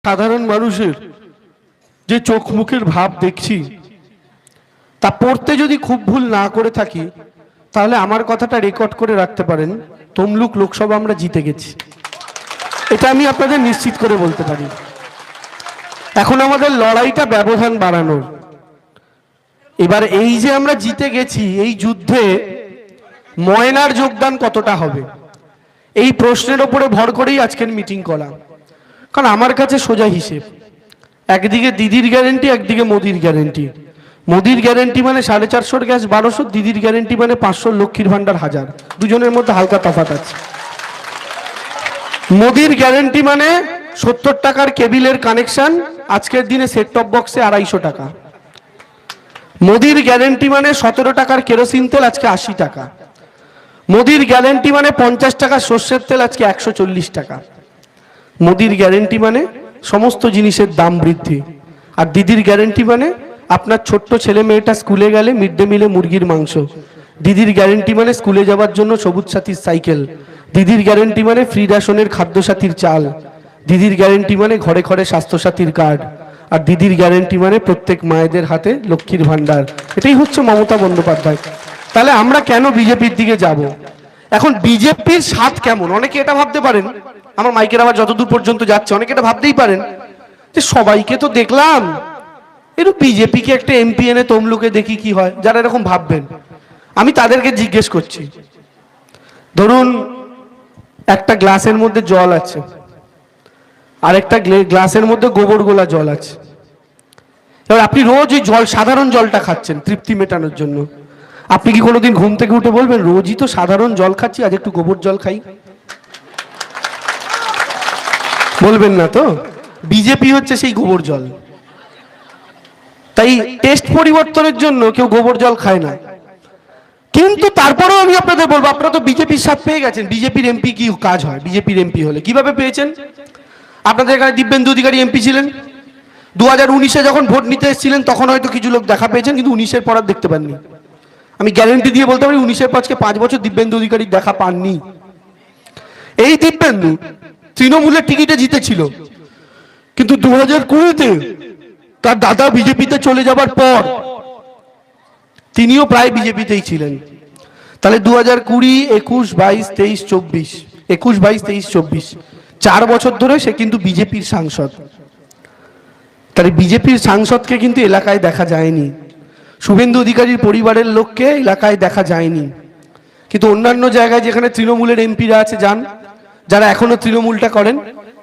সাধারণ মানুষের যে চোখ মুখের ভাব দেখছি তা পড়তে যদি খুব ভুল না করে থাকি তাহলে আমার কথাটা রেকর্ড করে রাখতে পারেন, তমলুক লোকসভা আমরা জিতে গেছি। এটা আমি আপনাদের নিশ্চিত করে বলতে পারি। এখন আমাদের লড়াইটা ব্যবধান বাড়ানোর। এবার এই যে আমরা জিতে গেছি, এই যুদ্ধে ময়নার যোগদান কতটা হবে, এই প্রশ্নের ওপরে ভর করেই আজকের মিটিং করা। কারণ আমার কাছে সোজা হিসেব, একদিকে দিদির গ্যারেন্টি, একদিকে মোদির গ্যারেন্টি। মোদির গ্যারেন্টি মানে 450 গ্যাস 1200, দিদির গ্যারেন্টি মানে 500 লক্ষ্মীর ভান্ডার 1000। দুজনের মধ্যে হালকা তফাৎ আছে। মোদির গ্যারেন্টি মানে 70 টাকার কেবিলের কানেকশন, আজকের দিনে সেট টপ বক্সে 250 টাকা। মোদির গ্যারেন্টি মানে 17 টাকার কেরোসিন তেল, আজকে 80 টাকা। মোদির গ্যারেন্টি মানে 50 টাকার সর্ষের তেল, আজকে 140 টাকা। মোদির গ্যারেন্টি মানে সমস্ত জিনিসের দাম বৃদ্ধি। আর দিদির গ্যারেন্টি মানে আপনার ছোট্ট ছেলে মেয়েটা স্কুলে গেলে মিড ডে মিলে মুরগির মাংস। দিদির গ্যারেন্টি মানে স্কুলে যাওয়ার জন্য সবুজ সাথীর সাইকেল। দিদির গ্যারেন্টি মানে ফ্রি রেশনের খাদ্য সাথীর চাল। দিদির গ্যারেন্টি মানে ঘরে ঘরে স্বাস্থ্য সাথীর কার্ড। আর দিদির গ্যারেন্টি মানে প্রত্যেক মায়েদের হাতে লক্ষ্মীর ভান্ডার। এটাই হচ্ছে মমতা বন্দ্যোপাধ্যায়। তাহলে আমরা কেন বিজেপির দিকে যাব? এখন বিজেপির স্বাদ কেমন? অনেকে এটা ভাবতে পারেন, আমার মাইকের আবার যতদূর পর্যন্ত যাচ্ছে, অনেকে এটা ভাবতেই পারেন যে সবাইকে তো দেখলাম, একটু বিজেপিকে একটা এমপি এনে তমলুকে দেখি কি হয়। যারা এরকম ভাববেন, আমি তাদেরকে জিজ্ঞেস করছি, ধরুন একটা গ্লাসের মধ্যে জল আছে, আর একটা গ্লাসের মধ্যে গোবর গোলা জল আছে। এবার আপনি রোজ ওই জল, সাধারণ জলটা খাচ্ছেন তৃপ্তি মেটানোর জন্য। আপনি কি কোনোদিন ঘুম থেকে উঠে বলবেন রোজই তো সাধারণ জল খাচ্ছি, আজ একটু গোবর জল খাই? বলবেন না তো। বিজেপি হচ্ছে সেই গোবর জল। তাই টেস্ট পরিবর্তনের জন্য কেউ গোবর জল খায় না। কিন্তু তারপরেও আমি আপনাদের বলবো, আপনারা তো বিজেপির সাথ পেয়ে গেছেন। বিজেপির এমপি কি কাজ হয়? বিজেপির এমপি হলে কিভাবে পেয়েছেন? আপনাদের এখানে দিব্যেন্দু অধিকারী এমপি ছিলেন। 2019-এ যখন ভোট নিতে এসেছিলেন তখন হয়তো কিছু লোক দেখা পেয়েছেন, কিন্তু 19-এর পর আর দেখতে পাননি। আমি গ্যারেন্টি দিয়ে বলতে পারি 19-এর পর 5 বছর দিব্যেন্দু অধিকারীর দেখা পাননি। এই দিব্যেন্দু তৃণমূলের টিকিটে জিতেছিল, কিন্তু 2020-তে তার দাদা বিজেপিতে চলে যাবার পর তিনিও প্রায় বিজেপিতেই ছিলেন। তাহলে 2020, 21, 22, 23, 24, 21, 22, 23, 24, 4 বছর ধরে সে কিন্তু বিজেপির সাংসদ। তাহলে বিজেপির সাংসদকে কিন্তু এলাকায় দেখা যায়নি, শুভেন্দু অধিকারীর পরিবারের লোককে এলাকায় দেখা যায়নি। কিন্তু অন্যান্য জায়গায় যেখানে তৃণমূলের এমপিরা আছে, যান, যারা এখনো তৃণমূলটা করেন,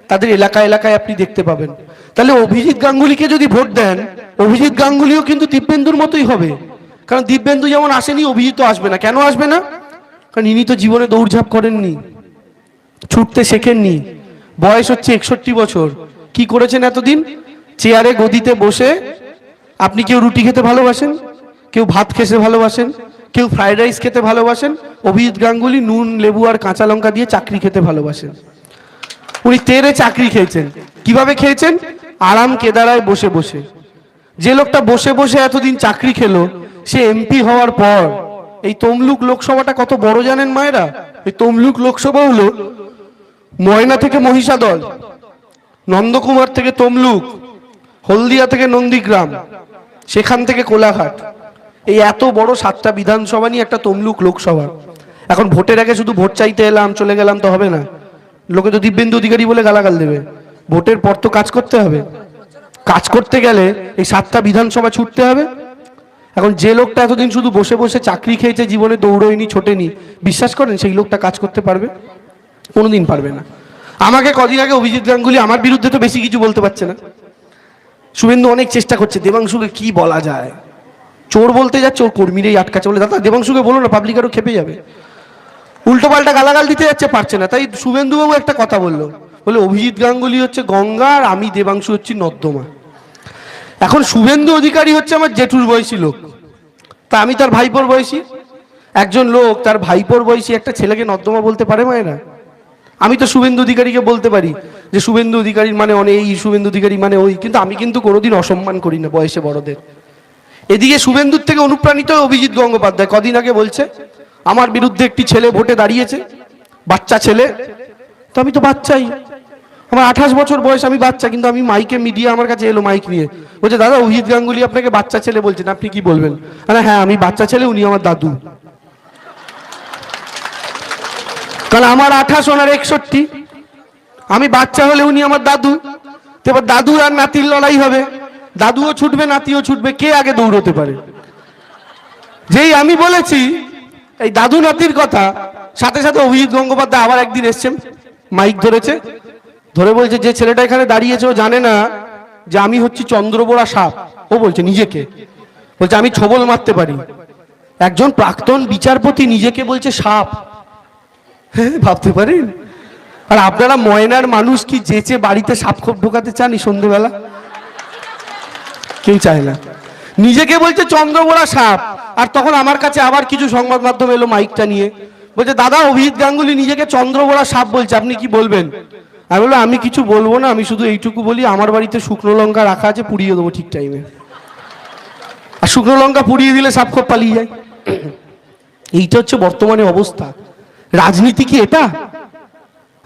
তাদের এলাকায় এলাকায় আপনি দেখতে পাবেন। তাহলে অভিজিৎ গাঙ্গুলিকে যদি ভোট দেন, অভিজিৎ গাঙ্গুলিও কিন্তু দিব্যেন্দুর মতোই হবে। কারণ দিব্যেন্দু যেমন আসেনি, অভিজিৎ তো আসবে না। কেন আসবে না? কারণ ইনি তো জীবনে দৌড়ঝাঁপ করেননি, ছুটতে শেখেননি। বয়স হচ্ছে 61 বছর। কি করেছেন এতদিন? চেয়ারে গদিতে বসে। আপনি কেউ রুটি খেতে ভালোবাসেন, কেউ ভাত খেতে ভালোবাসেন, কেউ ফ্রাইড রাইস খেতে ভালোবাসেন। অভিজিৎ গাঙ্গুলি নুন লেবু আর কাঁচা লঙ্কা দিয়ে চাকরি খেতে ভালোবাসেন। উনি তেরে চাকরি খেয়েছেন। কিভাবে খেয়েছেন? আরাম কেদারায় বসে বসে। যে লোকটা বসে বসে এতদিন চাকরি খেলো, সে এমপি হওয়ার পর এই তমলুক লোকসভাটা কত বড় জানেন মায়েরা? এই তমলুক লোকসভা হলো ময়না থেকে মহিষাদল, নন্দকুমার থেকে তমলুক, হলদিয়া থেকে নন্দীগ্রাম, সেখান থেকে কোলাঘাট। এই এত বড় 7টা বিধানসভা নিয়ে একটা তমলুক লোকসভা। এখন ভোটের আগে শুধু ভোট চাইতে এলাম চলে গেলাম তো হবে না। লোকে তো দিব্যেন্দু অধিকারী বলে গালাগাল দেবে। ভোটের পর তো কাজ করতে হবে। কাজ করতে গেলে এই 7টা বিধানসভা ছুটতে হবে। এখন যে লোকটা এতদিন শুধু বসে বসে চাকরি খেয়েছে, জীবনে দৌড়য়নি, ছোটেনি, বিশ্বাস করেন সেই লোকটা কাজ করতে পারবে? কোনোদিন পারবে না। আমাকে কদিন আগে অভিজিৎ গাঙ্গুলি আমার বিরুদ্ধে তো বেশি কিছু বলতে পারছে না। শুভেন্দু অনেক চেষ্টা করছে দেবাংশুকে কি বলা যায়, চোর বলতে যাচ্ছে, ওর কর্মীরাই আটকাচ্ছে। বলে দাদা দেবাংশুকে বলো না, পাবলিক আরো খেপে যাবে। উল্টো পাল্টা গালাগাল দিতে যাচ্ছে, পারছে না। তাই শুভেন্দু বাবু একটা কথা বললো, বলে অভিজিৎ গাঙ্গুলি হচ্ছে গঙ্গা আর আমি দেবাংশু হচ্ছি নর্দমা। এখন শুভেন্দু অধিকারী হচ্ছে আমার জেঠুর বয়সী লোক, তা আমি তার ভাইপোর বয়সী। একজন লোক তার ভাইপোর বয়সী একটা ছেলেকে নর্দমা বলতে পারে মায়েরা? আমি তো শুভেন্দু অধিকারীকে বলতে পারি যে শুভেন্দু অধিকারীর মানে অনেক, এই শুভেন্দু অধিকারী মানে ওই, কিন্তু আমি কিন্তু কোনোদিন অসম্মান করি না বয়সে বড়দের। এদিকে শুভেন্দুর থেকে অনুপ্রাণিত অভিজিৎ গঙ্গোপাধ্যায় কদিন আগে বলছে আমার বিরুদ্ধে একটি ছেলে ভোটে দাঁড়িয়েছে, বাচ্চা ছেলে। তো আমি তো বাচ্চাই, আমার 28 বছর বয়স, আমি বাচ্চা, কিন্তু আমি মাইকে, মিডিয়া আমার কাছে এলো মাইক নিয়ে, বলছে দাদা অভিজিৎ গাঙ্গুলি আপনাকে বাচ্চা ছেলে বলছেন, আপনি কি বলবেন? হ্যাঁ আমি বাচ্চা ছেলে, উনি আমার দাদু। কারণ আমার 28 ওনার 61, আমি বাচ্চা হলে উনি আমার দাদু। এবার দাদু আর নাতির লড়াই হবে, দাদুও ছুটবে নাতিও ছুটবে, কে আগে দৌড়তে পারে। যেই আমি বলেছি এই দাদু নাতির কথা, সাথে সাথে অভিজিৎ গঙ্গোপাধ্যায় আবার একদিন এসছেন, মাইক ধরেছে, ধরে বলছে যে ছেলেটা এখানে দাঁড়িয়েছে ও জানে না যে আমি হচ্ছি চন্দ্রবোড়া সাপ। ও বলছে নিজেকে, বলছে আমি ছবল মারতে পারি। একজন প্রাক্তন বিচারপতি নিজেকে বলছে সাপ। হ্যাঁ, ভাবতে পারেন? আর আপনারা ময়নার মানুষ কি যেচে বাড়িতে সাপ খোপ ঢোকাতে চান এই সন্ধ্যেবেলা? কেউ চায় না। নিজেকে বলছে চন্দ্রবোড়া সাপ। আর তখন আমার কাছে আবার কিছু সংবাদ মাধ্যম এলো মাইকটা নিয়ে, বলছে দাদা অভিজিৎ গাঙ্গুলি নিজেকে চন্দ্রবোড়া সাপ বলছে, আপনি কি বলবেন? আমি বললাম আমি কিছু বলবো না, আমি শুধু এইটুকু বলি, আমার বাড়িতে শুকনো লঙ্কা রাখা আছে, পুড়িয়ে দেবো ঠিক টাইমে। আর শুকনো লঙ্কা পুড়িয়ে দিলে সাপ খোপ পালিয়ে যায়। এইটা হচ্ছে বর্তমানে অবস্থা। রাজনীতি কি এটা?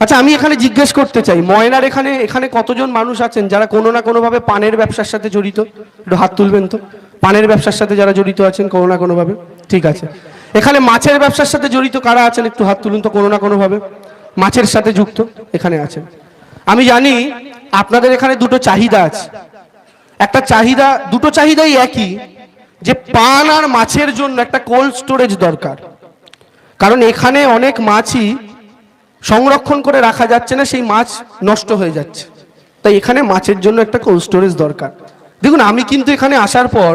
আচ্ছা, আমি এখানে জিজ্ঞেস করতে চাই, ময়নার এখানে কতজন মানুষ আছেন যারা কোনো না কোনো ভাবে পানের ব্যবসার সাথে জড়িত? একটু হাত তুলবেন তো। পানের ব্যবসার সাথে যারা জড়িত আছেন কোনো না কোনো ভাবে, ঠিক আছে। এখানে মাছের ব্যবসার সাথে জড়িত কারা আছেন একটু হাত তুলুন তো, কোনো না কোনো ভাবে মাছের সাথে যুক্ত এখানে আছেন। আমি জানি আপনাদের এখানে দুটো চাহিদা আছে। একটা চাহিদা, দুটো চাহিদাই একই, যে পান আর মাছের জন্য একটা কোল্ড স্টোরেজ দরকার। কারণ এখানে অনেক মাছই সংরক্ষণ করে রাখা যাচ্ছে না, সেই মাছ নষ্ট হয়ে যাচ্ছে। তাই এখানে মাছের জন্য একটা কোল্ড স্টোরেজ দরকার। দেখুন, আমি কিন্তু এখানে আসার পর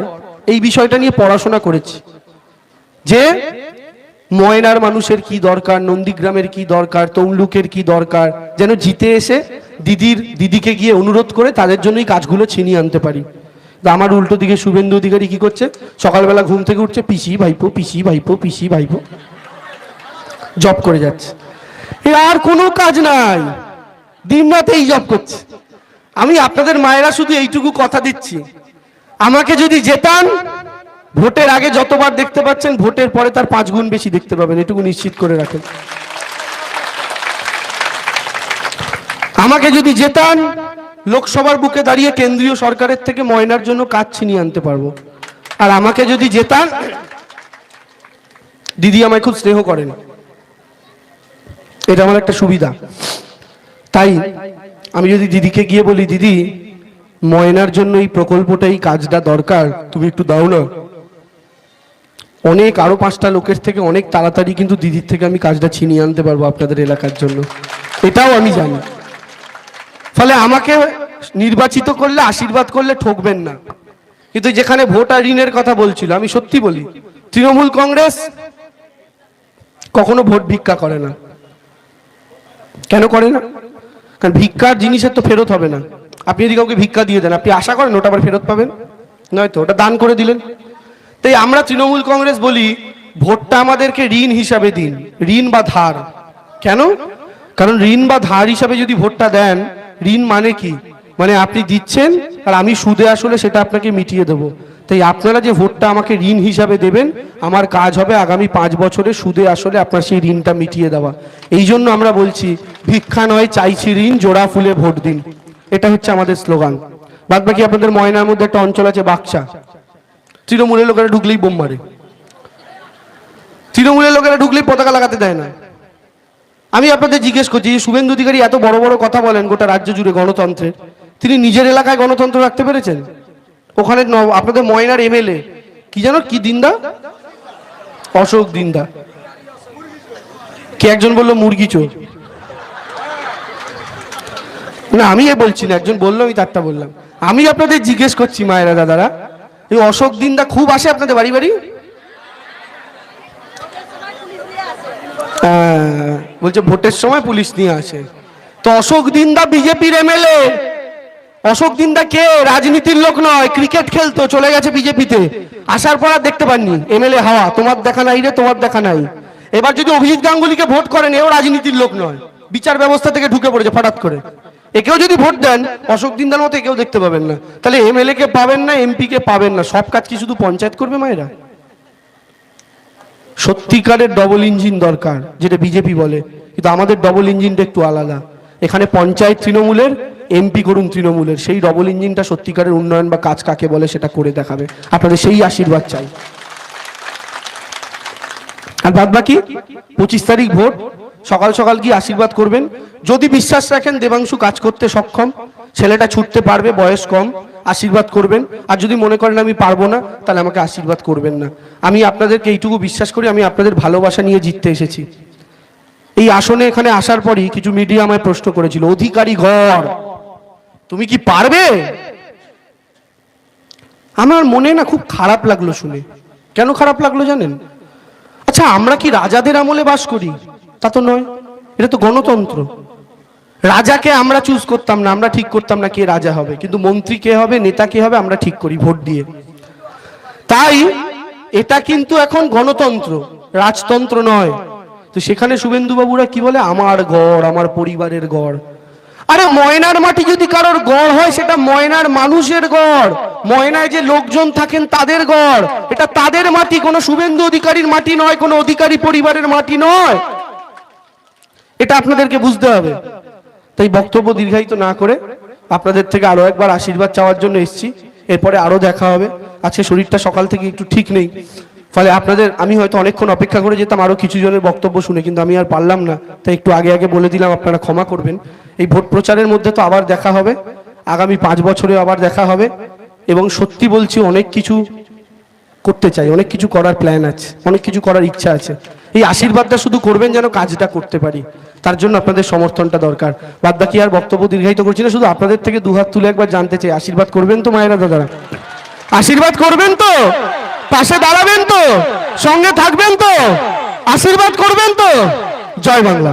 এই বিষয়টা নিয়ে পড়াশোনা করেছি, যে ময়নার মানুষের কি দরকার, নন্দীগ্রামের কি দরকার, তমলুকের কি দরকার, যেন জিতে এসে দিদিকে গিয়ে অনুরোধ করে তাদের জন্যই কাজগুলো ছিনিয়ে আনতে পারি। আমার উল্টো দিকে শুভেন্দু অধিকারী কি করছে, সকালবেলা ঘুম থেকে উঠছে, পিসি ভাইপো পিসি ভাইপো পিসি ভাইপো, জব করে যাচ্ছে। আর কোনো কাজ নাই, দিন রাত এই জব করছে। আমি আপনাদের মায়েরা শুধু এইটুকু কথা দিচ্ছি, আমাকে যদি জেতান, ভোটের আগে যতবার দেখতে পাচ্ছেন, ভোটের পরে তার 5 গুণ বেশি দেখতে পাবেন, এটুকু নিশ্চিত করে রাখেন। আমাকে যদি জেতান, লোকসভার বুকে দাঁড়িয়ে কেন্দ্রীয় সরকারের থেকে ময়নার জন্য কাজ ছিনিয়ে আনতে পারবো। আর আমাকে যদি জেতান, দিদি আমায় খুব স্নেহ করেন, এটা আমার একটা সুবিধা। তাই আমি যদি দিদিকে গিয়ে বলি, দিদি ময়নার জন্য এই প্রকল্পটা, এই কাজটা দরকার, তুমি একটু দাও না, অনেক আরো 5টা লোকের থেকে অনেক তাড়াতাড়ি কিন্তু দিদির থেকে আমি কাজটা ছিনিয়ে আনতে পারবো আপনাদের এলাকার জন্য, এটাও আমি জানি। ফলে আমাকে নির্বাচিত করলে, আশীর্বাদ করলে ঠকবেন না। কিন্তু যেখানে ভোট আর ঋণের কথা বলছিল, আমি সত্যি বলি, তৃণমূল কংগ্রেস কখনো ভোট ভিক্ষা করে না। কেন করে না? কারণ ভিক্ষার জিনিসের তো ফেরত হবে না। আপনি যদি কাউকে ভিক্ষা দিয়ে দেন, আপনি আশা করেন ওটা আবার ফেরত পাবেন? নয়তো ওটা দান করে দিলেন। তাই আমরা তৃণমূল কংগ্রেস বলি, ভোটটা আমাদেরকে ঋণ হিসাবে দিন, ঋণ বা ধার। কেন? কারণ ঋণ বা ধার হিসাবে যদি ভোটটা দেন, ঋণ মানে কি, মানে আপনি দিচ্ছেন আর আমি সুদে আসলে সেটা আপনাকে মিটিয়ে দেবো। তাই আপনারা যে ভোটটা আমাকে ঋণ হিসাবে দেবেন, আমার কাজ হবে আগামী 5 বছরে সুদে আসলে আপনার সেই ঋণটা মিটিয়ে দেওয়া। এই জন্য আমরা বলছি, ভিক্ষা নয় চাইছি ঋণ, জোড়া ফুলে ভোট দিন। এটা হচ্ছে আমাদের স্লোগান। বাদ বাকি আপনাদের ময়নার মধ্যে একটা অঞ্চল আছে বাক্সা, তৃণমূলের লোকেরা ঢুকলেই বোম মারে, তৃণমূলের লোকেরা ঢুকলেই পতাকা লাগাতে দেয় না। আমি আপনাদের জিজ্ঞেস করছি, শুভেন্দু অধিকারী এত বড় বড় কথা বলেন গোটা রাজ্য জুড়ে গণতন্ত্রের, তিনি নিজের এলাকায় গণতন্ত্র রাখতে পেরেছেন? ওখানে আপনাদের ময়নার এমএলএ কি জানো, কি দিন্দা, অশোক দিন্দা, কে একজন বললো মুরগি চোর, না আমি বলছি না, একজন বললো, আমি তারটা বললাম। আমি আপনাদের জিজ্ঞেস করছি মায়েরা দাদারা, এই অশোক দিন্দা খুব আসে আপনাদের বাড়ি বাড়ি? বলছে ভোটের সময় পুলিশ নিয়ে আসে। তো অশোক দিন্দা বিজেপির এমএলএ। অশোক দিন্দা কে? রাজনীতির লোক নয়, ক্রিকেট খেলতো, চলে গেছে বিজেপিতে, আসার পর আর দেখতে পাননি। এমএলএ হাওয়া, তোমার দেখা নাই রে, তোমার দেখা নাই। এবার যদি অভিজিৎ গাঙ্গুলিকে ভোট করেন, এও রাজনীতির লোক নয়, বিচার ব্যবস্থা থেকে ঢুকে পড়েছে ফাটাত করে। একেও যদি ভোট দেন, অশোক দিন্দার মতো একেও দেখতে পাবেন না। তাহলে এমএলএ কে পাবেন না, এমপি কে পাবেন না, সব কাজ কি শুধু পঞ্চায়েত করবে মায়েরা? সত্যিকারের ডবল ইঞ্জিন দরকার, যেটা বিজেপি বলে, কিন্তু আমাদের ডবল ইঞ্জিনটা একটু আলাদা। এখানে পঞ্চায়েত তৃণমূলের, এমপি করুন তৃণমূলের, সেই ডবল ইঞ্জিনটা সত্যিকারের উন্নয়ন বা কাজ কাকে বলে সেটা করে দেখাবে। আপনাদের সেই আশীর্বাদ চাই। আর বাদ বাকি 25 তারিখ ভোট, সকাল সকাল কি আশীর্বাদ করবেন। যদি বিশ্বাস রাখেন দেবাংশু কাজ করতে সক্ষম, ছেলেটা ছুটতে পারবে, বয়স কম, আশীর্বাদ করবেন। আর যদি মনে করেন আমি পারবো না, তাহলে আমাকে আশীর্বাদ করবেন না। আমি আপনাদেরকে এইটুকু বিশ্বাস করি, আমি আপনাদের ভালোবাসা নিয়ে জিততে এসেছি। এই আসনে এখানে আসার পরই কিছু মিডিয়া আমায় প্রশ্ন করেছিল, অধিকারী গড় তুমি কি পারবে? আমার মনে না খুব খারাপ লাগলো শুনে। কেন খারাপ লাগলো জানেন? আচ্ছা, আমরা কি রাজাদের আমলে বাস করি? তা তো নয়, এটা তো গণতন্ত্র। রাজাকে আমরা চুজ করতাম না, আমরা ঠিক করতাম না কে রাজা হবে, কিন্তু মন্ত্রী কে হবে, নেতা কে হবে আমরা ঠিক করি ভোট দিয়ে। তাই এটা কিন্তু এখন গণতন্ত্র, রাজতন্ত্র নয়। তো সেখানে শুভেন্দু বাবুরা কি বলে, আমার গড়, আমার পরিবারের গড়। আরে ময়নার মাটি যদি কারোর গড় হয়, সেটা ময়নার মানুষের গড়, ময়নায় যে লোকজন থাকেন তাদের গড়, এটা তাদের মাটি, কোনো শুভেন্দু অধিকারীর মাটি নয়, কোনো অধিকারী পরিবারের মাটি নয়। এটা আপনাদেরকে বুঝতে হবে। তাই বক্তব্য দীর্ঘায়িত না করে আপনাদের থেকে আরো একবার আশীর্বাদ চাওয়ার জন্য এসেছি। এরপরে আরো দেখা হবে। আজকে শরীরটা সকাল থেকে একটু ঠিক নেই, ফলে আপনাদের আমি হয়তো অনেকক্ষণ অপেক্ষা করে যেতাম আরো কিছু জনের বক্তব্য শুনে, কিন্তু আমি আর পারলাম না। তাই একটু আগে আগে বলে দিলাম, আপনারা ক্ষমা করবেন। এই ভোট প্রচারের মধ্যে তো আবার দেখা হবে, আগামী 5 বছরে আবার দেখা হবে। এবং সত্যি বলছি, অনেক কিছু করতে চাই, অনেক কিছু করার প্ল্যান আছে, অনেক কিছু করার ইচ্ছা আছে। এই আশীর্বাদটা শুধু করবেন যেন কাজটা করতে পারি, তার জন্য আপনাদের সমর্থনটা দরকার। বাদ বাকি আর বক্তব্য দীর্ঘায়িত করছি না, শুধু আপনাদের থেকে দুহাত তুলে একবার জানতে চাই, আশীর্বাদ করবেন তো মায়েরা দাদারা? আশীর্বাদ করবেন তো? পাশে দাঁড়াবেন তো? সঙ্গে থাকবেন তো? আশীর্বাদ করবেন তো? জয় বাংলা।